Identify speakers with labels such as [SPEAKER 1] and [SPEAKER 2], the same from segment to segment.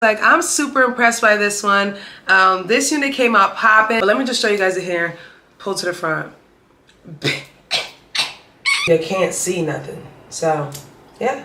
[SPEAKER 1] Like, I'm super impressed by this one. This unit came out popping. But let me just show you guys the hair. Pull to the front. You can't see nothing. So, yeah.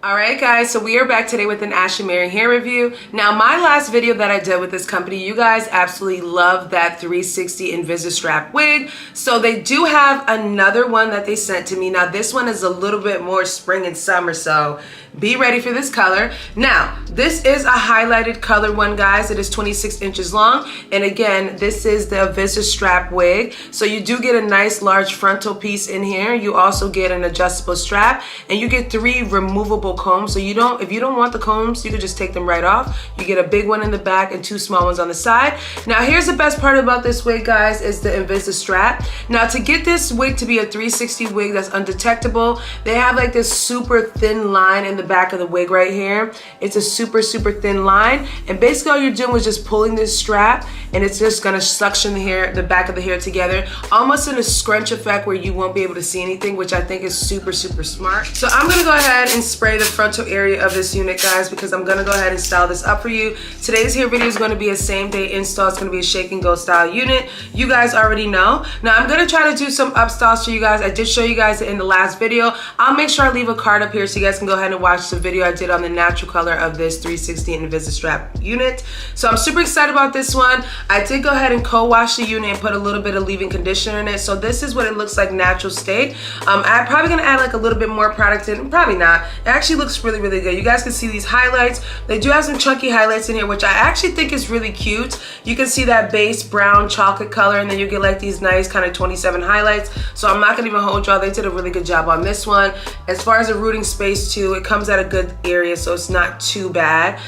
[SPEAKER 1] Alright guys, so we are back today with an Ashimary hair review. Now my last video that I did with this company, you guys absolutely love that 360 Invisi-Strap wig. So they do have another one that they sent to me. Now this one is a little bit more spring and summer, so be ready for this color. Now, this is a highlighted color one, guys. It is 26 inches long. And again, this is the Invisi-Strap wig. So you do get a nice large frontal piece in here. You also get an adjustable strap, and you get 3 removable combs. So if you don't want the combs, you can just take them right off. You get a big one in the back and 2 small ones on the side. Now, here's the best part about this wig, guys, is the Invisi-Strap. Now, to get this wig to be a 360 wig that's undetectable, they have like this super thin line in the back of the wig right here. It's a super thin line, and basically all you're doing is just pulling this strap, and it's just gonna suction the back of the hair together, almost in a scrunch effect where you won't be able to see anything, which I think is super smart. So I'm gonna go ahead and spray the frontal area of this unit, guys, because I'm gonna go ahead and style this up for you. Today's hair video is going to be a same day install. It's going to be a shake and go style unit. You guys already know. Now I'm going to try to do some up styles for you guys. I did show you guys it in the last video. I'll make sure I leave a card up here so you guys can go ahead and watch the video I did on the natural color of this 360 Invisi-Strap unit. So I'm super excited about this one. I did go ahead and co-wash the unit and put a little bit of leave-in conditioner in it. So this is what it looks like natural state. I'm probably going to add like a little bit more product in. Probably not. It actually looks really good. You guys can see these highlights. They do have some chunky highlights in here, which I actually think is really cute. You can see that base brown chocolate color, and then you get like these nice kind of 27 highlights. So I'm not going to even hold y'all. They did a really good job on this one. As far as the rooting space too, it comes at a good area, so it's not too bad.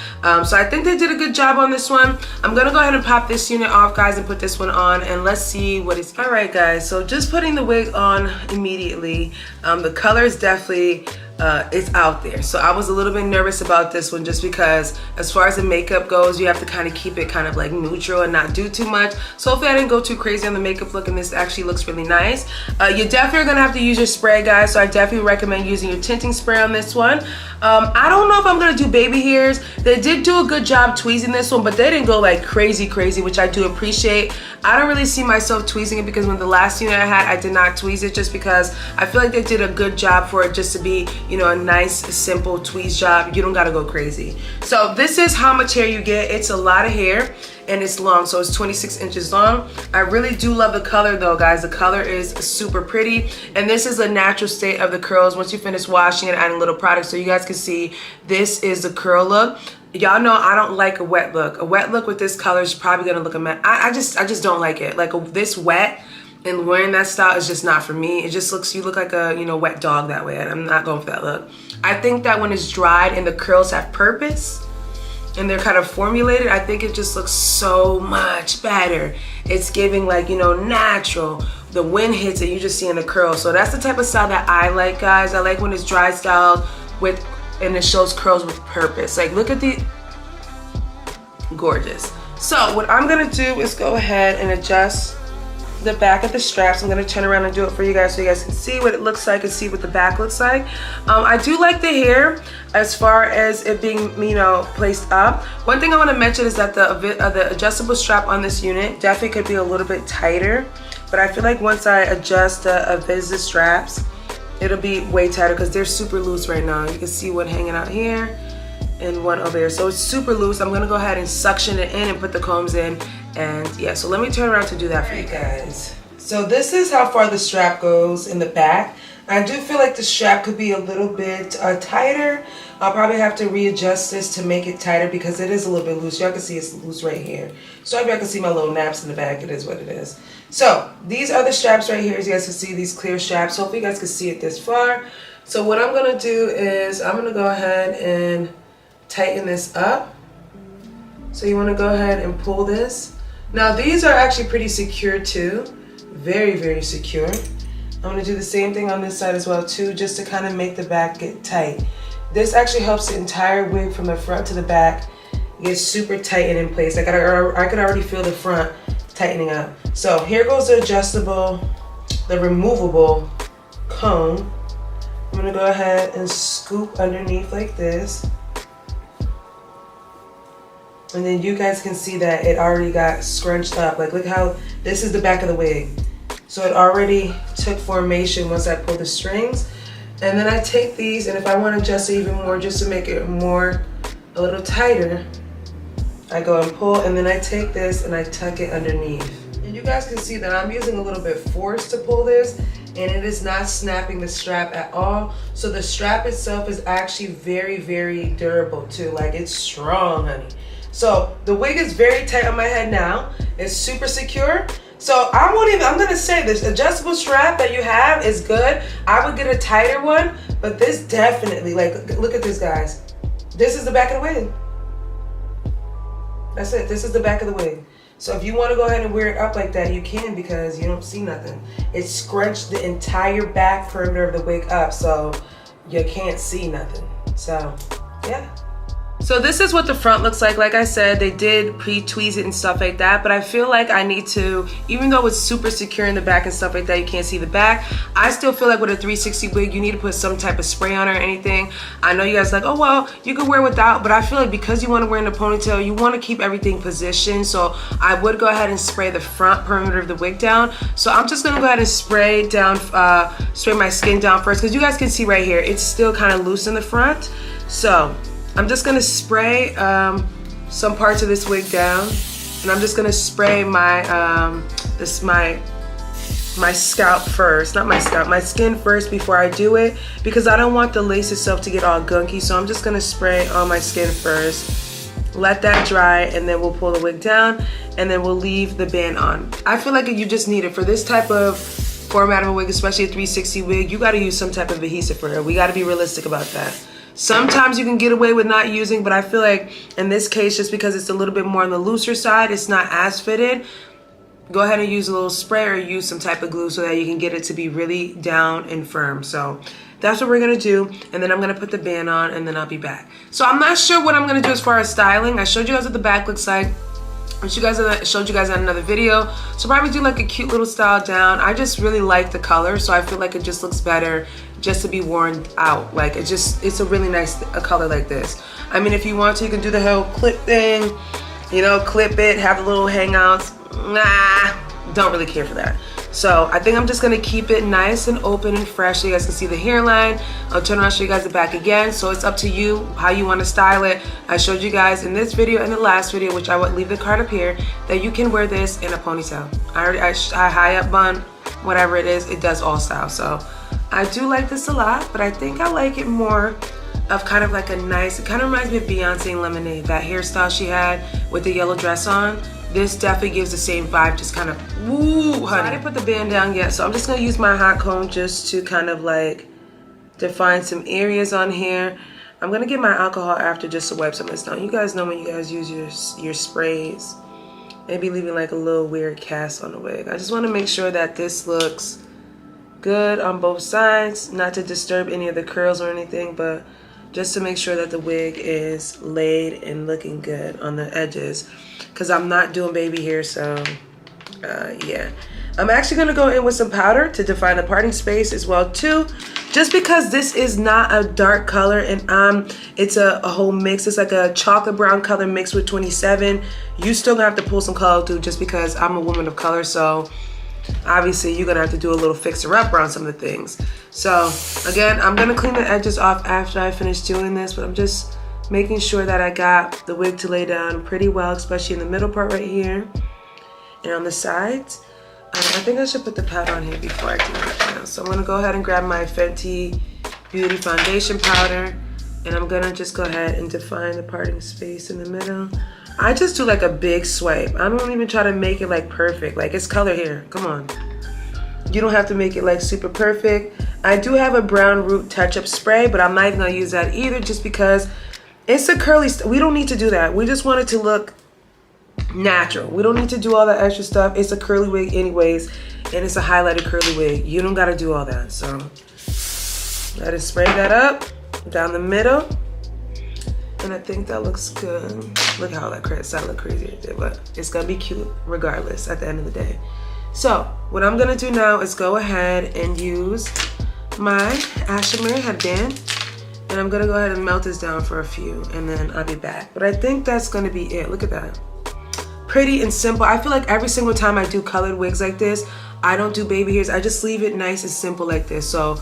[SPEAKER 1] So I think they did a good job on this one. I'm going to go ahead and pop this unit off, guys, and put this one on, and let's see what it's. All right, guys, so just putting the wig on immediately. The color is definitely it's out there. So I was a little bit nervous about this one just because as far as the makeup goes, you have to kind of keep it kind of like neutral and not do too much. So hopefully I didn't go too crazy on the makeup look, and this actually looks really nice. You definitely are gonna have to use your spray, guys, so I definitely recommend using your tinting spray on this one. I don't know if I'm gonna do baby hairs. They did do a good job tweezing this one, but they didn't go like crazy, which I do appreciate. I don't really see myself tweezing it because when the last unit I had, I did not tweeze it just because I feel like they did a good job for it just to be, you know, a nice simple tweeze job. You don't gotta go crazy. So this is how much hair you get. It's a lot of hair and it's long, so it's 26 inches long. I really do love the color though, guys. The color is super pretty, and this is a natural state of the curls once you finish washing and adding a little product. So you guys can see this is the curl look. Y'all know I don't like a wet look. A wet look with this color is probably gonna look a mess. I just don't like it. Like this wet and wearing that style is just not for me. It just looks, you look like a, you know, wet dog that way. I'm not going for that look. I think that when it's dried and the curls have purpose and they're kind of formulated, I think it just looks so much better. It's giving like, you know, natural. The wind hits it, you just see in the curls. So that's the type of style that I like, guys. I like when it's dry styled with, and it shows curls with purpose. Like, look at the, gorgeous. So what I'm gonna do is go ahead and adjust the back of the straps. I'm gonna turn around and do it for you guys so you guys can see what it looks like and see what the back looks like. I do like the hair as far as it being, you know, placed up. One thing I want to mention is that the adjustable strap on this unit definitely could be a little bit tighter, but I feel like once I adjust the Invisi-Straps, it'll be way tighter because they're super loose right now. You can see one hanging out here and one over there. So it's super loose. I'm gonna go ahead and suction it in and put the combs in. And yeah, so let me turn around to do that for you guys. So this is how far the strap goes in the back. I do feel like the strap could be a little bit tighter. I'll probably have to readjust this to make it tighter because it is a little bit loose. Y'all can see it's loose right here. So y'all can see my little naps in the back. It is what it is. So these are the straps right here. As you guys can see, these clear straps. Hopefully you guys can see it this far. So what I'm gonna do is I'm gonna go ahead and tighten this up. So you wanna go ahead and pull this. Now these are actually pretty secure too. Very secure. I'm gonna do the same thing on this side as well too, just to kind of make the back get tight. This actually helps the entire wig from the front to the back get super tight and in place. I could already feel the front tightening up. So here goes the adjustable, the removable comb. I'm gonna go ahead and scoop underneath like this. And then you guys can see that it already got scrunched up. Like look how, this is the back of the wig. So it already took formation once I pulled the strings. And then I take these, and if I want to adjust it even more, just to make it more, a little tighter, I go and pull, and then I take this and I tuck it underneath. And you guys can see that I'm using a little bit force to pull this, and it is not snapping the strap at all. So the strap itself is actually very, very durable too. Like it's strong, honey. So the wig is very tight on my head now. It's super secure. So I'm gonna say this adjustable strap that you have is good. I would get a tighter one, but this definitely, like, look at this, guys. This is the back of the wig. That's it, this is the back of the wig. So if you wanna go ahead and wear it up like that, you can, because you don't see nothing. It scrunched the entire back perimeter of the wig up, so you can't see nothing. So, yeah. So this is what the front looks like. Like I said, they did pre-tweeze it and stuff like that, but I feel like I need to, even though it's super secure in the back and stuff like that, you can't see the back, I still feel like with a 360 wig, you need to put some type of spray on it or anything. I know you guys are like, oh, well, you can wear without, but I feel like because you want to wear in a ponytail, you want to keep everything positioned. So I would go ahead and spray the front perimeter of the wig down. So I'm just going to go ahead and spray down, spray my skin down first, because you guys can see right here, it's still kind of loose in the front. So I'm just gonna spray some parts of this wig down, and I'm just gonna spray my my scalp first, not my scalp, my skin first before I do it, because I don't want the lace itself to get all gunky. So I'm just gonna spray on my skin first, let that dry, and then we'll pull the wig down, and then we'll leave the band on. I feel like you just need it for this type of format of a wig, especially a 360 wig. You got to use some type of adhesive for it. We got to be realistic about that. Sometimes you can get away with not using, but I feel like in this case, just because it's a little bit more on the looser side, it's not as fitted. Go ahead and use a little spray or use some type of glue so that you can get it to be really down and firm. So that's what we're gonna do, and then I'm gonna put the band on, and then I'll be back. So I'm not sure what I'm gonna do as far as styling. I showed you guys what the back looks like. I showed you guys on another video. So probably do like a cute little style down. I just really like the color, so I feel like it just looks better just to be worn out. Like it's a really nice color like this. I mean, if you want to, you can do the whole clip thing, you know, clip it, have the little hangouts. Nah, don't really care for that. So I think I'm just gonna keep it nice and open and fresh so you guys can see the hairline. I'll turn around and show you guys the back again. So it's up to you how you want to style it. I showed you guys in this video and the last video, which I would leave the card up here, that you can wear this in a ponytail. I high up bun, whatever it is, it does all styles. So I do like this a lot, but I think I like it more of kind of like a nice, it kind of reminds me of Beyonce in Lemonade, that hairstyle she had with the yellow dress on. This definitely gives the same vibe, just kind of, woo, honey. So I didn't put the band down yet, so I'm just gonna use my hot comb just to kind of like define some areas on here. I'm gonna get my alcohol after just to wipe some of this down. You guys know when you guys use your sprays, maybe leaving like a little weird cast on the wig. I just wanna make sure that this looks good on both sides, not to disturb any of the curls or anything, but just to make sure that the wig is laid and looking good on the edges, because I'm not doing baby hair. So yeah, I'm actually gonna go in with some powder to define the parting space as well too, just because this is not a dark color, and it's a whole mix. It's like a chocolate brown color mixed with 27. You still gonna have to pull some color through, just because I'm a woman of color, so obviously you're gonna have to do a little fixer-upper on some of the things. So again, I'm gonna clean the edges off after I finish doing this, but I'm just making sure that I got the wig to lay down pretty well, especially in the middle part right here and on the sides. I think I should put the powder on here before I do that now. So I'm gonna go ahead and grab my Fenty Beauty Foundation powder, and I'm gonna just go ahead and define the parting space in the middle. I just do like a big swipe. I don't even try to make it like perfect. Like, it's color here, come on. You don't have to make it like super perfect. I do have a brown root touch-up spray, but I'm not even gonna use that either, just because it's a curly, we don't need to do that. We just want it to look natural. We don't need to do all that extra stuff. It's a curly wig anyways, and it's a highlighted curly wig. You don't gotta do all that. So let it spray that up down the middle, and I think that looks good. Look how that look crazy right there, but it's gonna be cute regardless at the end of the day. So what I'm gonna do now is go ahead and use my Ashimaryhair headband, And I'm gonna go ahead and melt this down for a few, and then I'll be back. But I think that's gonna be it. Look at that. Pretty and simple. I feel like every single time I do colored wigs like this, I don't do baby hairs. I just leave it nice and simple like this. So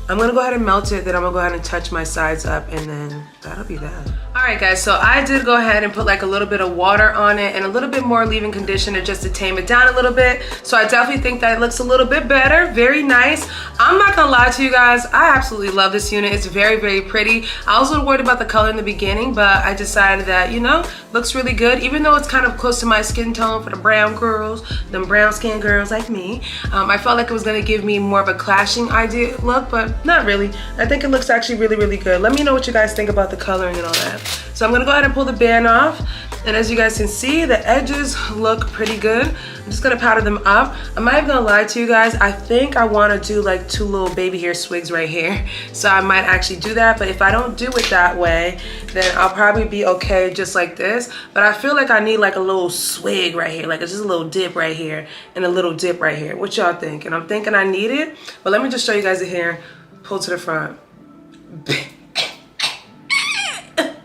[SPEAKER 1] I'm gonna go ahead and melt it, then I'm gonna go ahead and touch my sides up, and then that'll be that. All right, guys, so I did go ahead and put like a little bit of water on it and a little bit more leave-in conditioner just to tame it down a little bit. So I definitely think that it looks a little bit better. Very nice. I'm not gonna lie to you guys, I absolutely love this unit. It's very, very pretty. I was a little worried about the color in the beginning, but I decided that, you know, looks really good. Even though it's kind of close to my skin tone for the brown girls, them brown skin girls like me, I felt like it was gonna give me more of a clashing idea look, but not really. I think it looks actually really, really good. Let me know what you guys think about the coloring and all that. So I'm gonna go ahead and pull the band off. And as you guys can see, the edges look pretty good. I'm just gonna powder them up. I'm not even gonna lie to you guys. I think I wanna do like 2 little baby hair swigs right here. So I might actually do that, but if I don't do it that way, then I'll probably be okay just like this. But I feel like I need like a little swig right here. Like it's just a little dip right here and a little dip right here. What y'all think? And I'm thinking I need it, but let me just show you guys the hair. Pull to the front.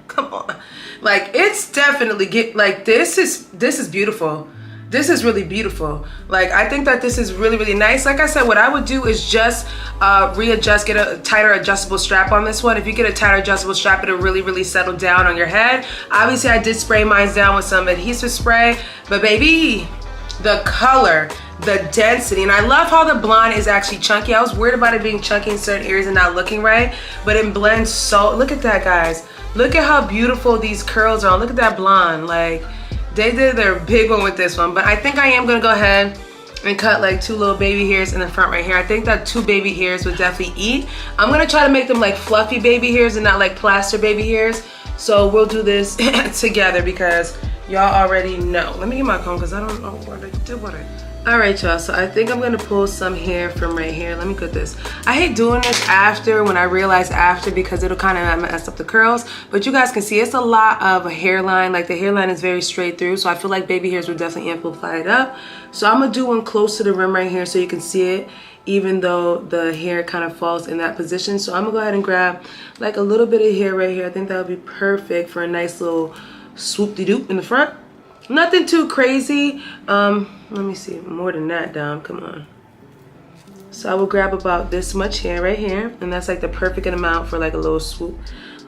[SPEAKER 1] Come on. Like it's definitely this is beautiful. This is really beautiful. Like I think that this is really, really nice. Like I said, what I would do is just readjust, get a tighter adjustable strap on this one. If you get a tighter adjustable strap, it'll really, really settle down on your head. Obviously I did spray mine down with some adhesive spray, but baby, the color, the density, and I love how the blonde is actually chunky. I was worried about it being chunky in certain areas and not looking right, but it blends so, look at that, guys. Look at how beautiful these curls are. Look at that blonde. Like they did their big one with this one, but I think I am gonna go ahead and cut like 2 little baby hairs in the front right here. I think that 2 baby hairs would definitely eat. I'm gonna try to make them like fluffy baby hairs and not like plaster baby hairs. So we'll do this together because y'all already know. Let me get my comb because I don't know what I did with it. All right, y'all, so I think I'm gonna pull some hair from right here. Let me cut this. I hate doing this after, when I realize after, because it'll kind of mess up the curls, but you guys can see it's a lot of a hairline. Like the hairline is very straight through, so I feel like baby hairs will definitely amplify it up. So I'm gonna do one close to the rim right here so you can see it, even though the hair kind of falls in that position. So I'm gonna go ahead and grab like a little bit of hair right here. I think that would be perfect for a nice little swoop-de-doop in the front. Nothing too crazy. Let me see, more than that, Dom, come on. So I will grab about this much hair right here, and that's like the perfect amount for like a little swoop,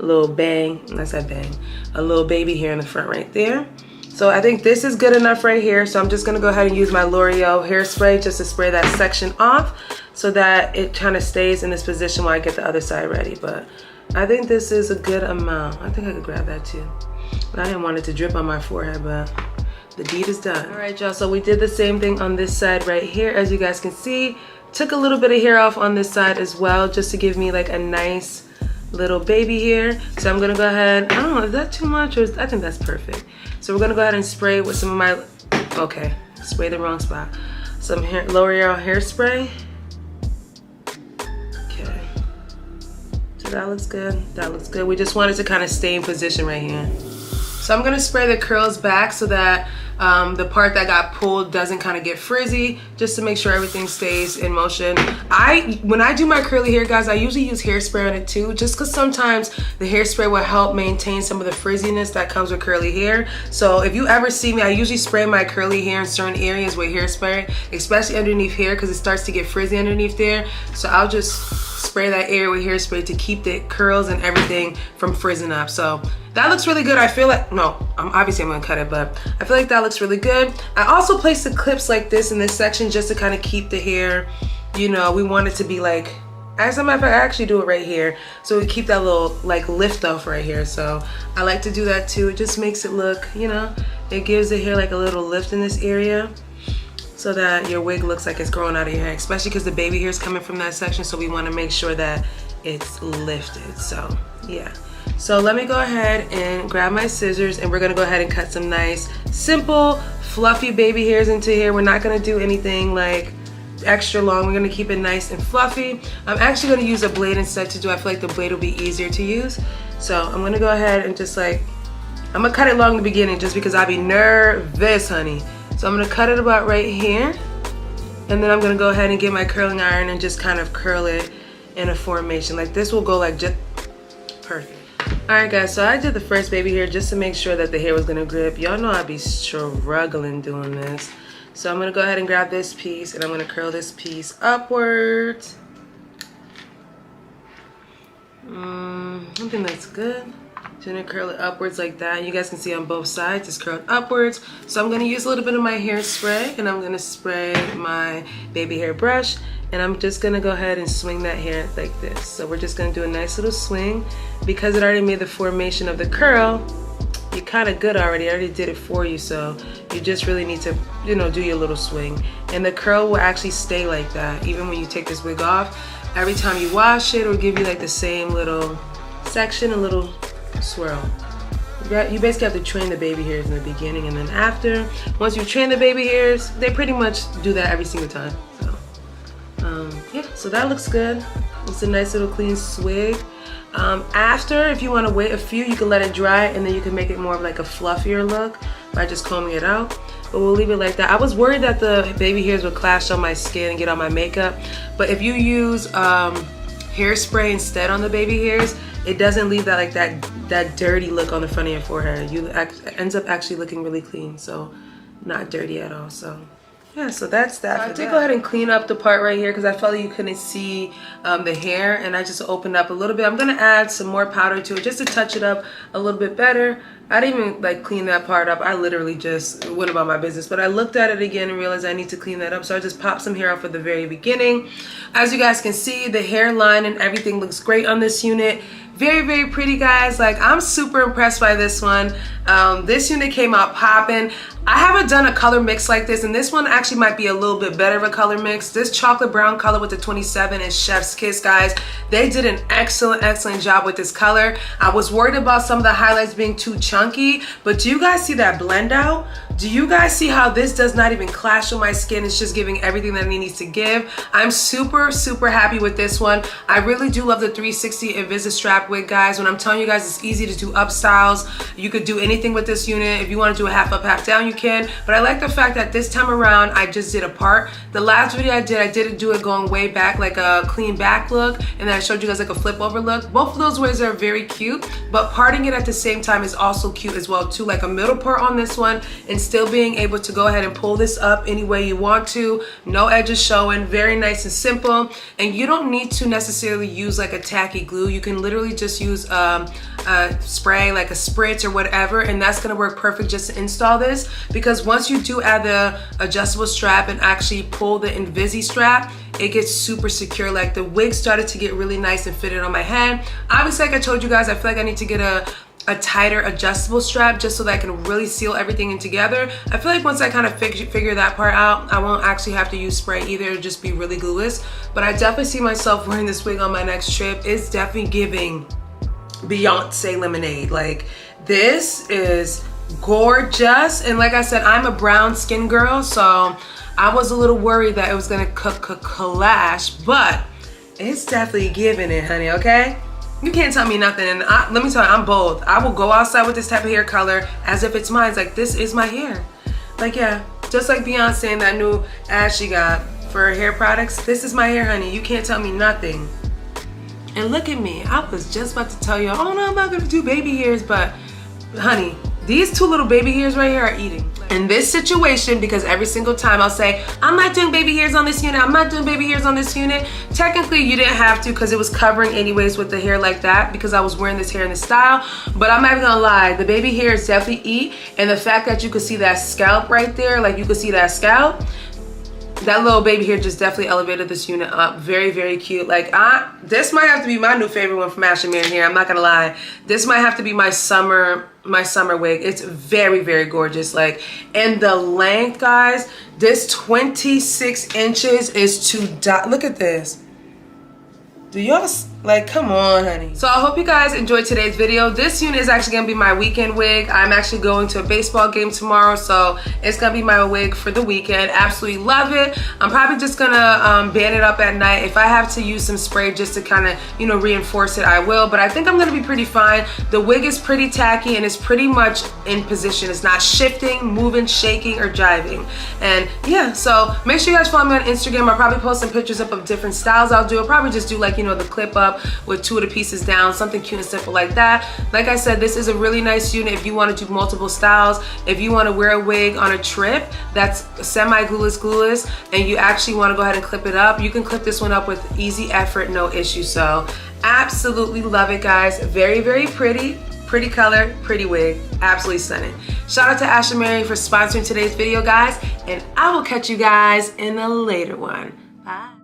[SPEAKER 1] a little bang, that's that bang, a little baby hair in the front right there. So I think this is good enough right here. So I'm just gonna go ahead and use my L'Oreal hairspray just to spray that section off so that it kind of stays in this position while I get the other side ready. But I think this is a good amount. I think I could grab that too. But I didn't want it to drip on my forehead, but the deed is done. All right, y'all, so we did the same thing on this side right here. As you guys can see, took a little bit of hair off on this side as well, just to give me like a nice little baby hair. So I'm gonna go ahead, I don't know, is that too much? Or I think that's perfect. So we're gonna go ahead and spray with some of my, okay, spray the wrong spot. Some L'Oreal hairspray. Okay, so that looks good, that looks good. We just wanted to kind of stay in position right here. So I'm gonna spray the curls back so that the part that got pulled doesn't kind of get frizzy, just to make sure everything stays in motion. When I do my curly hair, guys, I usually use hairspray on it too, just because sometimes the hairspray will help maintain some of the frizziness that comes with curly hair. So if you ever see me, I usually spray my curly hair in certain areas with hairspray, especially underneath here, because it starts to get frizzy underneath there. So I'll just spray that area with hairspray to keep the curls and everything from frizzing up. So that looks really good. I feel like, no, obviously I'm gonna cut it, but I feel like that looks really good. I also placed the clips like this in this section just to kind of keep the hair, you know, we want it to be like, as a matter of fact, I actually do it right here. So we keep that little like lift off right here. So I like to do that too. It just makes it look, you know, it gives the hair like a little lift in this area, so that your wig looks like it's growing out of your hair, especially because the baby hair is coming from that section. So we want to make sure that it's lifted. So yeah. So let me go ahead and grab my scissors, and we're gonna go ahead and cut some nice, simple, fluffy baby hairs into here. We're not gonna do anything like extra long. We're gonna keep it nice and fluffy. I'm actually gonna use a blade instead to do. I feel like the blade will be easier to use. So I'm gonna go ahead and just like, I'm gonna cut it long in the beginning just because I be nervous, honey. So I'm gonna cut it about right here, and then I'm gonna go ahead and get my curling iron and just kind of curl it in a formation. Like this will go like just Perfect. Alright guys, so I did the first baby hair just to make sure that the hair was gonna grip. Y'all know I'd be struggling doing this. So I'm gonna go ahead and grab this piece and I'm gonna curl this piece upwards. I think that's good. So I'm gonna curl it upwards like that. You guys can see on both sides it's curled upwards. So I'm gonna use a little bit of my hairspray and I'm gonna spray my baby hair brush and I'm just gonna go ahead and swing that hair like this. So we're just gonna do a nice little swing. Because it already made the formation of the curl, you're kind of good already. I already did it for you, so you just really need to, you know, do your little swing. And the curl will actually stay like that even when you take this wig off. Every time you wash it, it'll give you like the same little section, a little swirl. You basically have to train the baby hairs in the beginning and then after. Once you train the baby hairs, they pretty much do that every single time. So, yeah, so that looks good. It's a nice little clean swig. After, if you want to wait a few, you can let it dry and then you can make it more of like a fluffier look by just combing it out. But we'll leave it like that. I was worried that the baby hairs would clash on my skin and get on my makeup. But if you use hairspray instead on the baby hairs, it doesn't leave that like that dirty look on the front of your forehead. It ends up actually looking really clean, so not dirty at all. So yeah, so that's that. I did go ahead and clean up the part right here because I felt like you couldn't see the hair, and I just opened up a little bit. I'm gonna add some more powder to it just to touch it up a little bit better. I didn't even like clean that part up. I literally just went about my business, but I looked at it again and realized I need to clean that up. So I just popped some hair off at the very beginning. As you guys can see, the hairline and everything looks great on this unit. Very, very pretty, guys. Like, I'm super impressed by this one. This unit came out popping. I haven't done a color mix like this, and this one actually might be a little bit better of a color mix. This chocolate brown color with the 27 is Chef's Kiss, guys. They did an excellent, excellent job with this color. I was worried about some of the highlights being too chunky, but do you guys see that blend out? Do you guys see how this does not even clash with my skin? It's just giving everything that it needs to give. I'm super, super happy with this one. I really do love the 360 Invisi-Strap wig, guys. When I'm telling you guys, it's easy to do up styles. You could do anything with this unit. If you want to do a half up, half down, you can. But I like the fact that this time around, I just did a part. The last video I didn't do it going way back, like a clean back look. And then I showed you guys like a flip over look. Both of those ways are very cute, but parting it at the same time is also cute as well too. Like a middle part on this one and still being able to go ahead and pull this up any way you want to. No edges showing, very nice and simple. And you don't need to necessarily use like a tacky glue. You can literally just use a spray, like a spritz or whatever, and that's gonna work perfect just to install this, because once you do add the adjustable strap and actually pull the Invisi-Strap, it gets super secure. Like the wig started to get really nice and fitted on my head. Obviously, like I told you guys, I feel like I need to get a tighter adjustable strap just so that I can really seal everything in together. I feel like once I kind of figure that part out, I won't actually have to use spray either. It'll just be really glueless. But I definitely see myself wearing this wig on my next trip. It's definitely giving Beyonce lemonade. Like, this is gorgeous. And like I said, I'm a brown skin girl, so I was a little worried that it was gonna clash, but it's definitely giving it, honey, okay? You can't tell me nothing. And let me tell you, I'm bold. I will go outside with this type of hair color as if it's mine. It's like, this is my hair. Like, yeah, just like Beyonce and that new ad she got for her hair products. This is my hair, honey. You can't tell me nothing. And look at me. I was just about to tell you, oh no, I'm not gonna do baby hairs, but honey, these two little baby hairs right here are eating. In this situation, because every single time I'll say, I'm not doing baby hairs on this unit, I'm not doing baby hairs on this unit. Technically, you didn't have to because it was covering anyways with the hair like that because I was wearing this hair in this style. But I'm not even gonna lie, the baby hairs definitely eat. And the fact that you could see that scalp right there, like you could see that scalp, that little baby hair just definitely elevated this unit up. Very, very cute. Like, this might have to be my new favorite one from Ashimaryhair. I'm not gonna lie. This might have to be my summer wig. It's very, very gorgeous. Like, and the length, guys, this 26 inches is to die. Look at this. Do y'all, like, come on, honey. So I hope you guys enjoyed today's video. This unit is actually gonna be my weekend wig. I'm actually going to a baseball game tomorrow, so it's gonna be my wig for the weekend. Absolutely love it. I'm probably just gonna band it up at night. If I have to use some spray just to kind of, you know, reinforce it, I will. But I think I'm gonna be pretty fine. The wig is pretty tacky and it's pretty much in position. It's not shifting, moving, shaking, or jiving. And yeah, so make sure you guys follow me on Instagram. I'll probably post some pictures up of different styles I'll do. I'll probably just do, like, you know, the clip up out with 2 of the pieces down, something cute and simple like that. Like I said, this is a really nice unit if you want to do multiple styles. If you want to wear a wig on a trip that's semi-glueless, and you actually want to go ahead and clip it up, you can clip this one up with easy effort, no issue. So absolutely love it, guys. Very, very pretty. Pretty color, pretty wig, absolutely stunning. Shout out to Ashimary for sponsoring today's video, guys, and I will catch you guys in a later one. Bye.